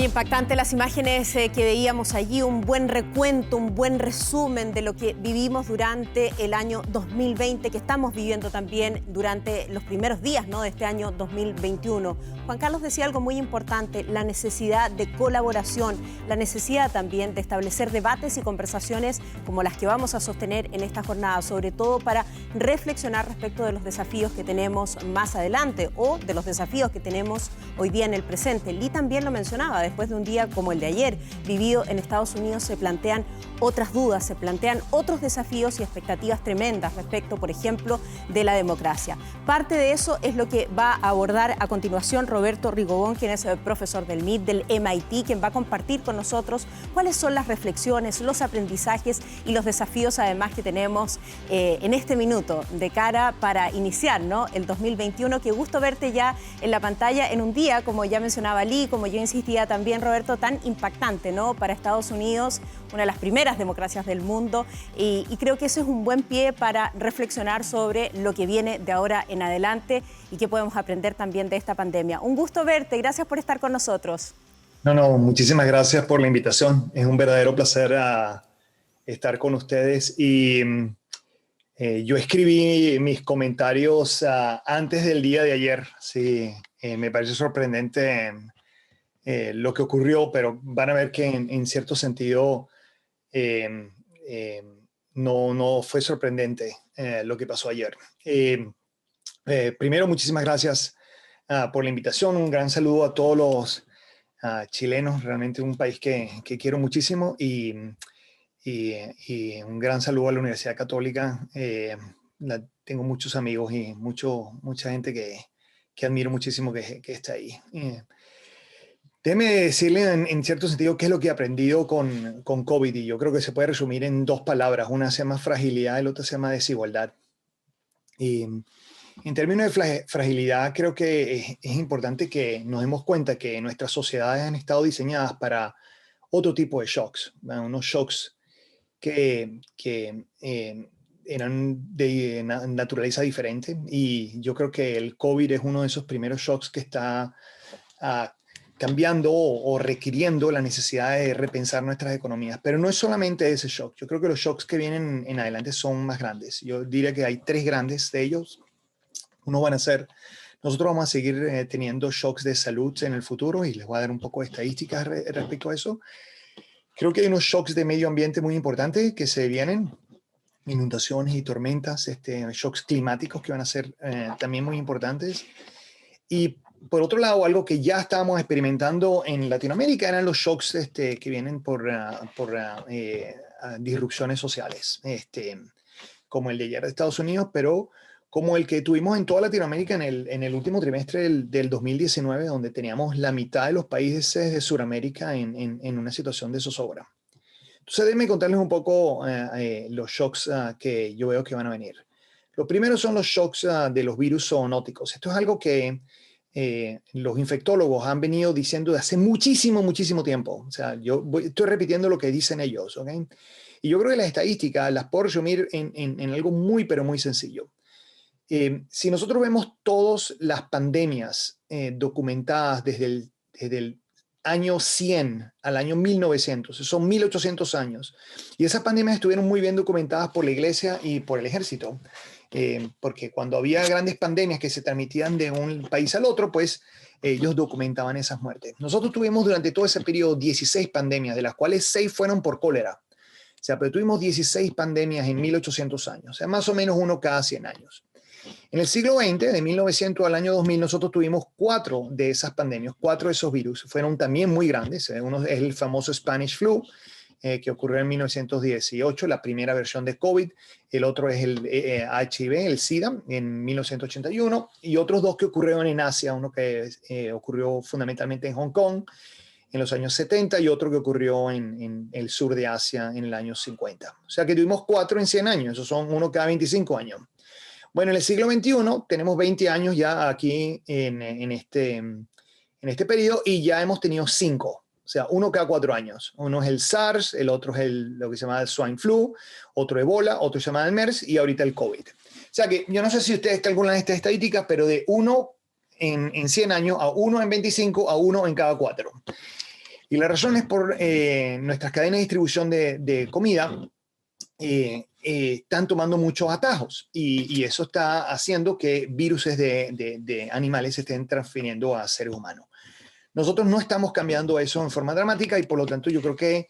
Impactante las imágenes que veíamos allí, un buen recuento, un buen resumen de lo que vivimos durante el año 2020, que estamos viviendo también durante los primeros días, ¿no?, de este año 2021. Juan Carlos decía algo muy importante, la necesidad de colaboración, la necesidad también de establecer debates y conversaciones como las que vamos a sostener en esta jornada, sobre todo para reflexionar respecto de los desafíos que tenemos más adelante o de los desafíos que tenemos hoy día en el presente. Lee también lo mencionaba, después de un día como el de ayer, vivido en Estados Unidos, se plantean otras dudas, se plantean otros desafíos y expectativas tremendas respecto, por ejemplo, de la democracia. Parte de eso es lo que va a abordar a continuación Roberto Rigobón, quien es profesor del MIT, del MIT, quien va a compartir con nosotros cuáles son las reflexiones, los aprendizajes y los desafíos además que tenemos en este minuto de cara para iniciar, ¿no?, el 2021. Qué gusto verte ya en la pantalla en un día, como ya mencionaba Lee, como yo insistía también, Roberto, tan impactante, ¿no?, para Estados Unidos, una de las primeras democracias del mundo, y creo que eso es un buen pie para reflexionar sobre lo que viene de ahora en adelante y qué podemos aprender también de esta pandemia. Un gusto verte, gracias por estar con nosotros. No, muchísimas gracias por la invitación. Es un verdadero placer estar con ustedes. Y yo escribí mis comentarios antes del día de ayer. Sí, me parece sorprendente lo que ocurrió, pero van a ver que en cierto sentido no fue sorprendente lo que pasó ayer. Primero, muchísimas gracias por la invitación. Un gran saludo a todos los chilenos, realmente un país que quiero muchísimo, y un gran saludo a la Universidad Católica. Tengo muchos amigos y mucha gente que admiro muchísimo que está ahí. Déjeme decirle en cierto sentido qué es lo que he aprendido con COVID, y yo creo que se puede resumir en dos palabras. Una se llama fragilidad y la otra se llama desigualdad. Y en términos de fragilidad, creo que es importante que nos demos cuenta que nuestras sociedades han estado diseñadas para otro tipo de shocks, unos shocks que eran de naturaleza diferente, y yo creo que el COVID es uno de esos primeros shocks que está cambiando o requiriendo la necesidad de repensar nuestras economías. Pero no es solamente ese shock. Yo creo que los shocks que vienen en adelante son más grandes. Yo diría que hay tres grandes de ellos. Nosotros vamos a seguir teniendo shocks de salud en el futuro, y les voy a dar un poco de estadísticas respecto a eso. Creo que hay unos shocks de medio ambiente muy importantes que se vienen, inundaciones y tormentas, shocks climáticos que van a ser también muy importantes. Y por otro lado, algo que ya estábamos experimentando en Latinoamérica eran los shocks que vienen por disrupciones sociales, como el de ayer de Estados Unidos, pero como el que tuvimos en toda Latinoamérica en el último trimestre del 2019, donde teníamos la mitad de los países de Sudamérica en una situación de zozobra. Entonces, déjenme contarles un poco los shocks que yo veo que van a venir. Lo primero son los shocks de los virus zoonóticos. Esto es algo que los infectólogos han venido diciendo de hace muchísimo tiempo. O sea, estoy repitiendo lo que dicen ellos, ¿ok? Y yo creo que las estadísticas las puedo resumir en algo muy, pero muy sencillo. Si nosotros vemos todas las pandemias documentadas desde el año 100 al año 1900, son 1800 años, y esas pandemias estuvieron muy bien documentadas por la iglesia y por el ejército, porque cuando había grandes pandemias que se transmitían de un país al otro, pues ellos documentaban esas muertes. Nosotros tuvimos durante todo ese periodo 16 pandemias, de las cuales 6 fueron por cólera. O sea, pero tuvimos 16 pandemias en 1800 años, o sea, más o menos uno cada 100 años. En el siglo XX, de 1900 al año 2000, nosotros tuvimos 4 de esas pandemias, 4 de esos virus. Fueron también muy grandes. Uno es el famoso Spanish Flu, que ocurrió en 1918, la primera versión de COVID. El otro es el HIV, el SIDA, en 1981. Y otros 2 que ocurrieron en Asia, uno que ocurrió fundamentalmente en Hong Kong en los años 70 y otro que ocurrió en el sur de Asia en el año 50. O sea que tuvimos 4 en 100 años, esos son uno cada 25 años. Bueno, en el siglo XXI tenemos 20 años ya aquí en este periodo, y ya hemos tenido 5, o sea, uno cada 4 años. Uno es el SARS, el otro es lo que se llama el Swine Flu, otro Ebola, otro se llama el MERS y ahorita el COVID. O sea que yo no sé si ustedes están alguna de estas estadísticas, pero de 1 en 100 años a 1 en 25 a 1 en cada 4. Y la razón es por nuestras cadenas de distribución de comida están tomando muchos atajos y eso está haciendo que virus de animales se estén transfiriendo a seres humanos. Nosotros no estamos cambiando eso en forma dramática y por lo tanto yo creo que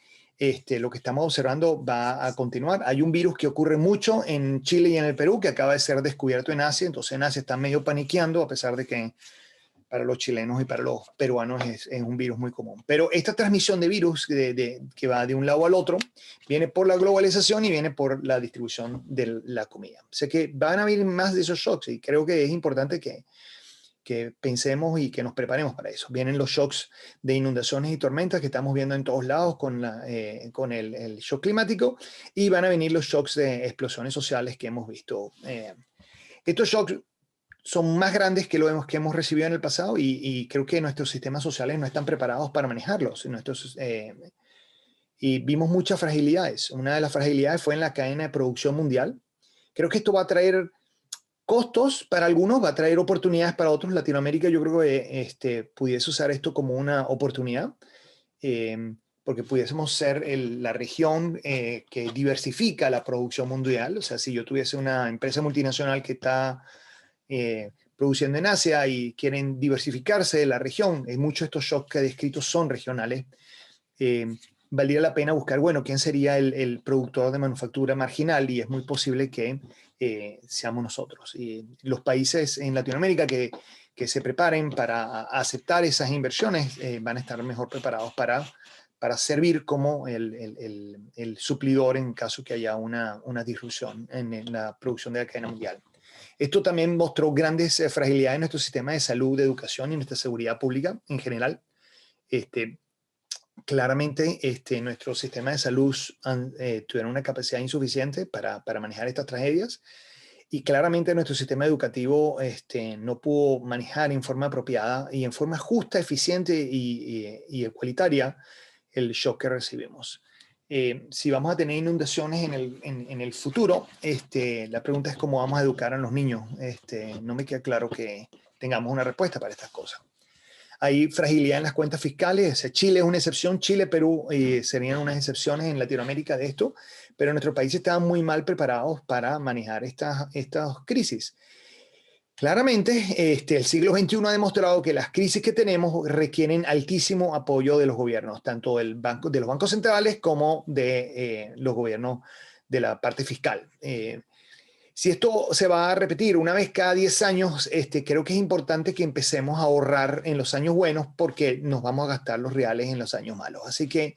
lo que estamos observando va a continuar. Hay un virus que ocurre mucho en Chile y en el Perú que acaba de ser descubierto en Asia, entonces en Asia están medio paniqueando a pesar de que para los chilenos y para los peruanos es un virus muy común. Pero esta transmisión de virus que va de un lado al otro viene por la globalización y viene por la distribución de la comida. O sea que van a haber más de esos shocks y creo que es importante que pensemos y que nos preparemos para eso. Vienen los shocks de inundaciones y tormentas que estamos viendo en todos lados con el shock climático y van a venir los shocks de explosiones sociales que hemos visto. Estos shocks son más grandes que que hemos recibido en el pasado y creo que nuestros sistemas sociales no están preparados para manejarlos. Y vimos muchas fragilidades. Una de las fragilidades fue en la cadena de producción mundial. Creo que esto va a traer costos para algunos, va a traer oportunidades para otros. Latinoamérica yo creo que pudiese usar esto como una oportunidad, porque pudiésemos ser la región que diversifica la producción mundial. O sea, si yo tuviese una empresa multinacional que está produciendo en Asia y quieren diversificarse de la región, muchos de estos shocks que he descrito son regionales, valdría la pena buscar, bueno, quién sería el productor de manufactura marginal y es muy posible que seamos nosotros. Y los países en Latinoamérica que se preparen para aceptar esas inversiones van a estar mejor preparados para servir como el suplidor en caso que haya una disrupción en la producción de la cadena mundial. Esto también mostró grandes fragilidades en nuestro sistema de salud, de educación y nuestra seguridad pública en general. Claramente, nuestro sistema de salud tuvieron una capacidad insuficiente para manejar estas tragedias y claramente nuestro sistema educativo no pudo manejar en forma apropiada y en forma justa, eficiente y igualitaria el shock que recibimos. Si vamos a tener inundaciones en el futuro, la pregunta es cómo vamos a educar a los niños. No me queda claro que tengamos una respuesta para estas cosas. Hay fragilidad en las cuentas fiscales. Chile es una excepción. Chile, Perú serían unas excepciones en Latinoamérica de esto, pero nuestros países estaban muy mal preparados para manejar estas crisis. Claramente, el siglo XXI ha demostrado que las crisis que tenemos requieren altísimo apoyo de los gobiernos, tanto de los bancos centrales como de los gobiernos de la parte fiscal. Si esto se va a repetir una vez cada 10 años, creo que es importante que empecemos a ahorrar en los años buenos porque nos vamos a gastar los reales en los años malos. Así que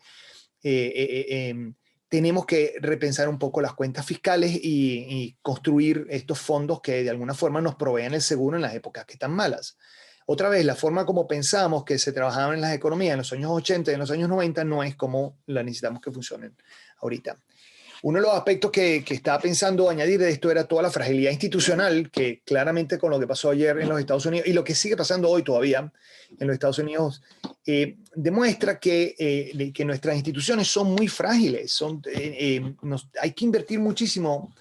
tenemos que repensar un poco las cuentas fiscales y construir estos fondos que de alguna forma nos provean el seguro en las épocas que están malas. Otra vez, la forma como pensamos que se trabajaban en las economías en los años 80 y en los años 90 no es como la necesitamos que funcionen ahorita. Uno de los aspectos que estaba pensando añadir de esto era toda la fragilidad institucional que claramente con lo que pasó ayer en los Estados Unidos y lo que sigue pasando hoy todavía en los Estados Unidos demuestra que nuestras instituciones son muy frágiles. Hay que invertir muchísimo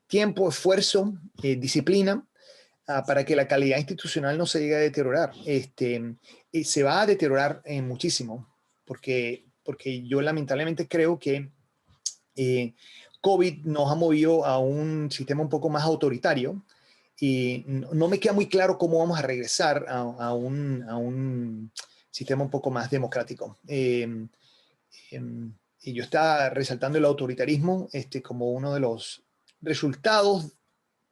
tiempo, esfuerzo, disciplina para que la calidad institucional no se llegue a deteriorar. Se va a deteriorar muchísimo porque yo lamentablemente creo que COVID nos ha movido a un sistema un poco más autoritario y no me queda muy claro cómo vamos a regresar a un sistema un poco más democrático. Y yo estaba resaltando el autoritarismo como uno de los resultados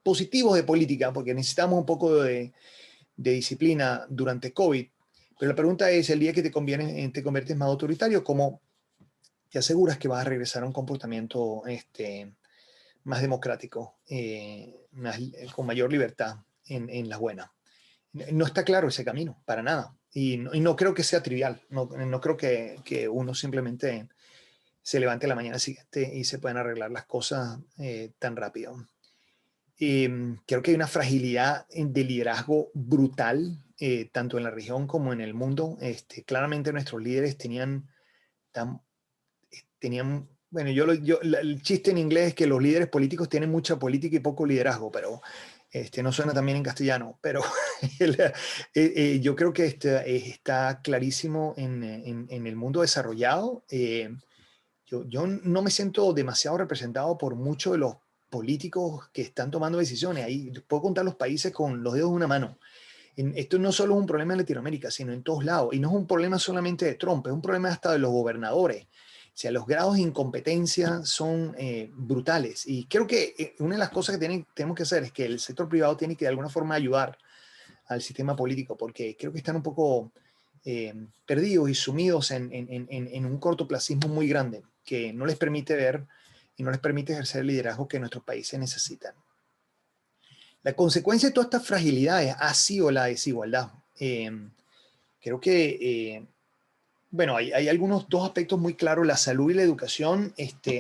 positivos de política, porque necesitamos un poco de disciplina durante COVID. Pero la pregunta es, el día que te conviertes más autoritario, ¿cómo te aseguras que vas a regresar a un comportamiento más democrático, con mayor libertad en las buenas? No está claro ese camino, para nada. Y no creo que sea trivial. No creo que uno simplemente se levante la mañana siguiente y se puedan arreglar las cosas tan rápido. Creo que hay una fragilidad de liderazgo brutal, tanto en la región como en el mundo. Claramente nuestros líderes tenían, bueno, el chiste en inglés es que los líderes políticos tienen mucha política y poco liderazgo, pero No suena también en castellano, pero yo creo que está clarísimo en el mundo desarrollado. Yo no me siento demasiado representado por muchos de los políticos que están tomando decisiones. Ahí puedo contar los países con los dedos de una mano. Esto no solo es un problema en Latinoamérica, sino en todos lados. Y no es un problema solamente de Trump, es un problema hasta de los gobernadores. O sea, los grados de incompetencia son brutales. Y creo que una de las cosas que tenemos que hacer es que el sector privado tiene que de alguna forma ayudar al sistema político, porque creo que están un poco perdidos y sumidos en un cortoplacismo muy grande que no les permite ver y no les permite ejercer el liderazgo que nuestros países necesitan. La consecuencia de todas estas fragilidades ha sido la desigualdad. Creo que, bueno, hay algunos dos aspectos muy claros. La salud y la educación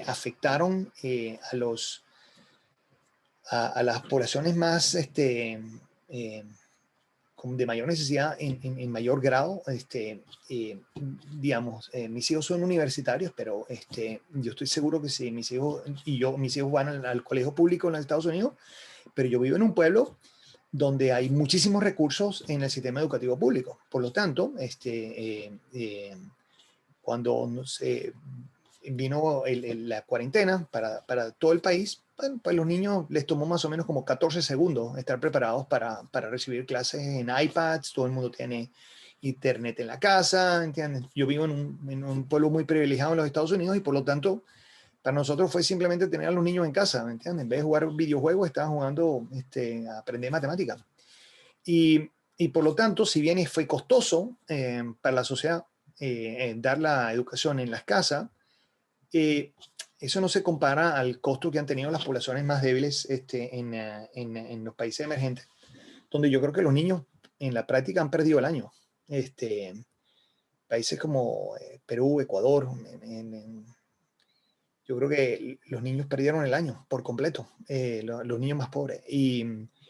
afectaron a las poblaciones más de mayor necesidad en mayor grado. Digamos, mis hijos son universitarios, pero yo estoy seguro que si mis hijos van al colegio público en los Estados Unidos, pero yo vivo en un pueblo donde hay muchísimos recursos en el sistema educativo público. Por lo tanto, cuando vino la cuarentena para todo el país, bueno, pues los niños les tomó más o menos como 14 segundos estar preparados para recibir clases en iPads. Todo el mundo tiene internet en la casa, ¿entiendes? Yo vivo en un pueblo muy privilegiado en los Estados Unidos y por lo tanto para nosotros fue simplemente tener a los niños en casa, ¿me entiendes? En vez de jugar videojuegos, estaban jugando a aprender matemáticas. Y por lo tanto, si bien fue costoso para la sociedad dar la educación en las casas, eso no se compara al costo que han tenido las poblaciones más débiles en los países emergentes, donde yo creo que los niños en la práctica han perdido el año. Países como Perú, Ecuador, yo creo que los niños perdieron el año por completo, los niños más pobres. Y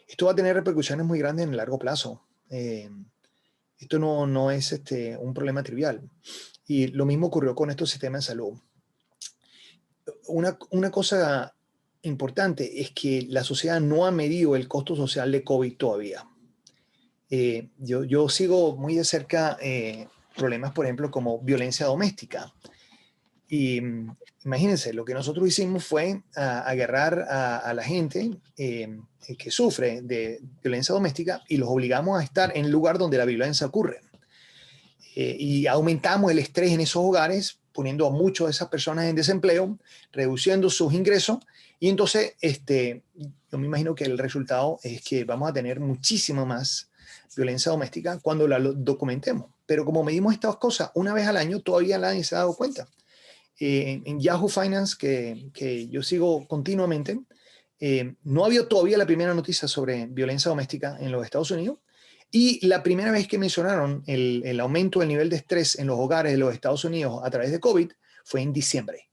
esto va a tener repercusiones muy grandes en el largo plazo. Esto no es un problema trivial. Y lo mismo ocurrió con estos sistemas de salud. Una cosa importante es que la sociedad no ha medido el costo social de COVID todavía. Yo sigo muy de cerca problemas, por ejemplo, como violencia doméstica. Y imagínense, lo que nosotros hicimos fue agarrar a la gente que sufre de violencia doméstica y los obligamos a estar en el lugar donde la violencia ocurre. Y aumentamos el estrés en esos hogares, poniendo a muchas de esas personas en desempleo, reduciendo sus ingresos. Y entonces, yo me imagino que el resultado es que vamos a tener muchísima más violencia doméstica cuando la documentemos. Pero como medimos estas cosas una vez al año, todavía nadie se ha dado cuenta. En Yahoo Finance, que yo sigo continuamente, no ha habido todavía la primera noticia sobre violencia doméstica en los Estados Unidos. Y la primera vez que mencionaron el aumento del nivel de estrés en los hogares de los Estados Unidos a través de COVID fue en diciembre.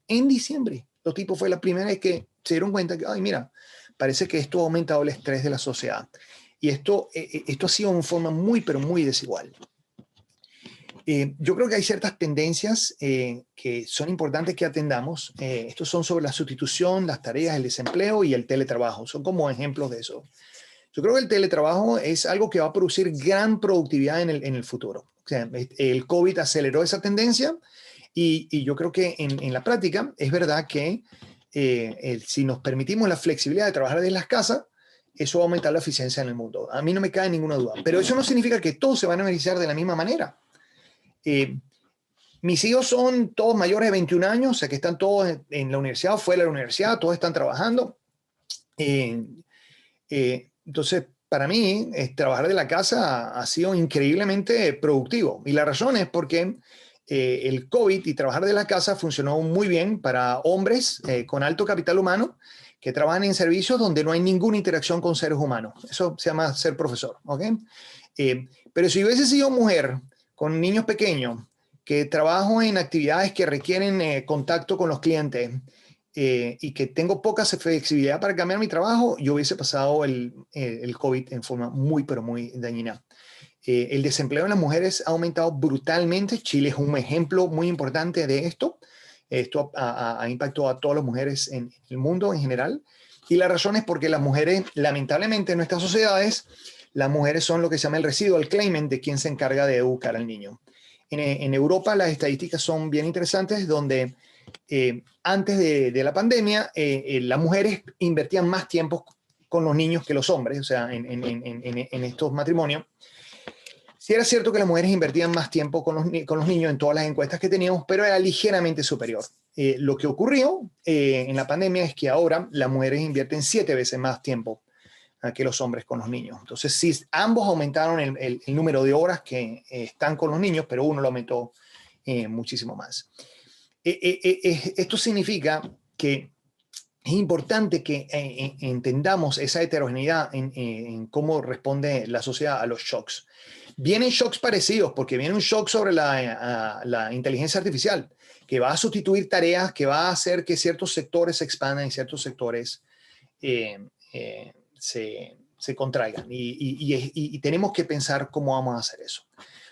En diciembre. Los tipos fue la primera vez que se dieron cuenta que, ay, mira, parece que esto ha aumentado el estrés de la sociedad. Y esto ha sido en forma muy, pero muy desigual. Yo creo que hay ciertas tendencias que son importantes que atendamos. Estos son sobre la sustitución, las tareas, el desempleo y el teletrabajo. Son como ejemplos de eso. Yo creo que el teletrabajo es algo que va a producir gran productividad en el futuro. O sea, el COVID aceleró esa tendencia y yo creo que en la práctica es verdad que si nos permitimos la flexibilidad de trabajar desde las casas, eso va a aumentar la eficiencia en el mundo. A mí no me cabe ninguna duda. Pero eso no significa que todos se van a beneficiar de la misma manera. Mis hijos son todos mayores de 21 años, o sea que están todos en la universidad o fuera de la universidad, todos están trabajando. Entonces, para mí, trabajar de la casa ha sido increíblemente productivo. Y la razón es porque el COVID y trabajar de la casa funcionó muy bien para hombres con alto capital humano que trabajan en servicios donde no hay ninguna interacción con seres humanos. Eso se llama ser profesor, ¿ok? Pero si hubiese sido mujer con niños pequeños, que trabajo en actividades que requieren contacto con los clientes y que tengo poca flexibilidad para cambiar mi trabajo, yo hubiese pasado el COVID en forma muy, pero muy dañina. El desempleo en las mujeres ha aumentado brutalmente. Chile es un ejemplo muy importante de esto. Esto ha impactado a todas las mujeres en el mundo en general. Y la razón es porque las mujeres, lamentablemente en nuestras sociedades, las mujeres son lo que se llama el residual claimant de quien se encarga de educar al niño. En Europa las estadísticas son bien interesantes, donde antes de la pandemia las mujeres invertían más tiempo con los niños que los hombres, o sea, en estos matrimonios. Sí era cierto que las mujeres invertían más tiempo con los niños en todas las encuestas que teníamos, pero era ligeramente superior. Lo que ocurrió en la pandemia es que ahora las mujeres invierten 7 veces más tiempo que los hombres con los niños. Entonces, sí, ambos aumentaron el número de horas que están con los niños, pero uno lo aumentó muchísimo más. Esto significa que es importante que entendamos esa heterogeneidad en cómo responde la sociedad a los shocks. Vienen shocks parecidos, porque viene un shock sobre la inteligencia artificial, que va a sustituir tareas, que va a hacer que ciertos sectores se expandan y ciertos sectores se contraigan. Y tenemos que pensar cómo vamos a hacer eso.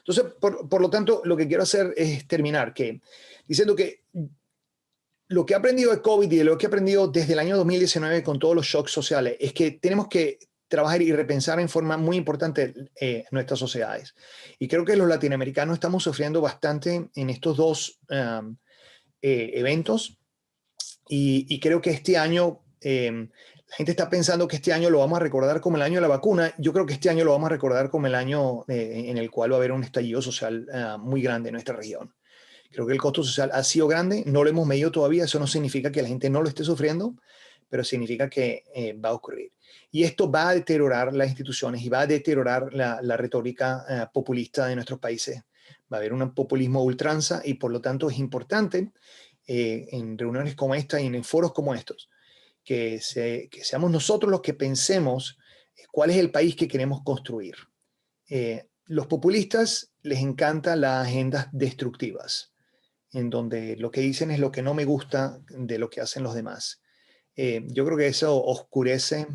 Entonces, por lo tanto, lo que quiero hacer es terminar diciendo que lo que he aprendido de COVID y lo que he aprendido desde el año 2019 con todos los shocks sociales es que tenemos que trabajar y repensar en forma muy importante nuestras sociedades. Y creo que los latinoamericanos estamos sufriendo bastante en estos dos eventos. Y creo que este año, la gente está pensando que este año lo vamos a recordar como el año de la vacuna. Yo creo que este año lo vamos a recordar como el año en el cual va a haber un estallido social muy grande en nuestra región. Creo que el costo social ha sido grande, no lo hemos medido todavía, eso no significa que la gente no lo esté sufriendo, pero significa que va a ocurrir. Y esto va a deteriorar las instituciones y va a deteriorar la retórica populista de nuestros países. Va a haber un populismo ultranza y por lo tanto es importante en reuniones como esta y en foros como estos, que seamos nosotros los que pensemos cuál es el país que queremos construir. Los populistas les encantan las agendas destructivas, en donde lo que dicen es lo que no me gusta de lo que hacen los demás. Yo creo que eso oscurece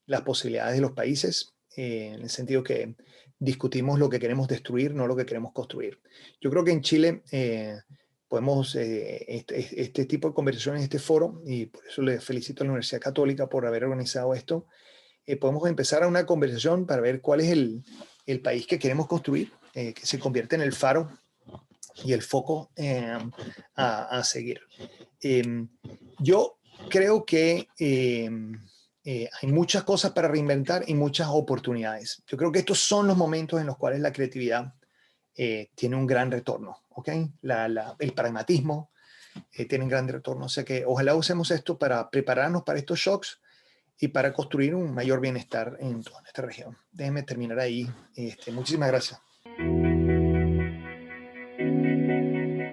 las posibilidades de los países, en el sentido que discutimos lo que queremos destruir, no lo que queremos construir. Yo creo que en Chile podemos, este tipo de conversaciones, este foro, y por eso le felicito a la Universidad Católica por haber organizado esto, podemos empezar a una conversación para ver cuál es el país que queremos construir, que se convierte en el faro y el foco a seguir. Yo creo que hay muchas cosas para reinventar y muchas oportunidades. Yo creo que estos son los momentos en los cuales la creatividad tiene un gran retorno, ¿ok? El pragmatismo tiene un gran retorno. O sea que ojalá usemos esto para prepararnos para estos shocks y para construir un mayor bienestar en toda nuestra región. Déjenme terminar ahí. Muchísimas gracias.